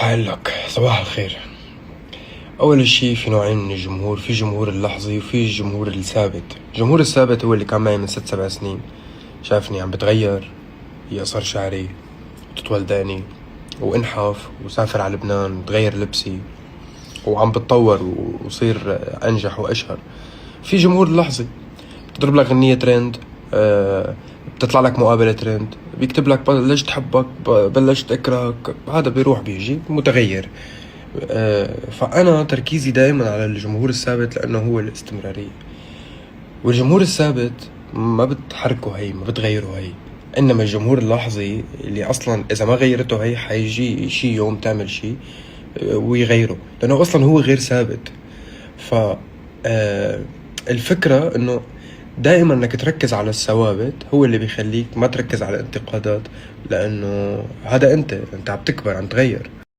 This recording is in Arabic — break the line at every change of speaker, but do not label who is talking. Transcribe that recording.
هقولك صباح الخير. أول شي في نوعين من الجمهور، في جمهور اللحظي وفي الجمهور الثابت. الجمهور الثابت هو اللي كان معي من 6 7 سنين، شافني عم بتغير، يقصر شعري وتطول دقني وانحف وسافر على لبنان وتغير لبسي وعم بتطور وصير أنجح وأشهر. في جمهور لحظي، بتضرب لك غنية ترند، بتطلع لك مقابلة ترند، بيكتب لك بلشت حبك بلشت اكرهك، هذا بيروح بيجي متغير. فأنا تركيزي دائما على الجمهور الثابت لأنه هو الاستمرارية. والجمهور الثابت ما بتحركه هي، ما بتغيره هي. إنما الجمهور اللحظي اللي أصلا إذا ما غيرته هي حيجي شي يوم تعمل شي ويغيره، لأنه أصلا هو غير ثابت. ف الفكرة إنه دائما انك تركز على الثوابت هو اللي بيخليك ما تركز على الانتقادات، لانه هذا انت عم تكبر، عم تغير.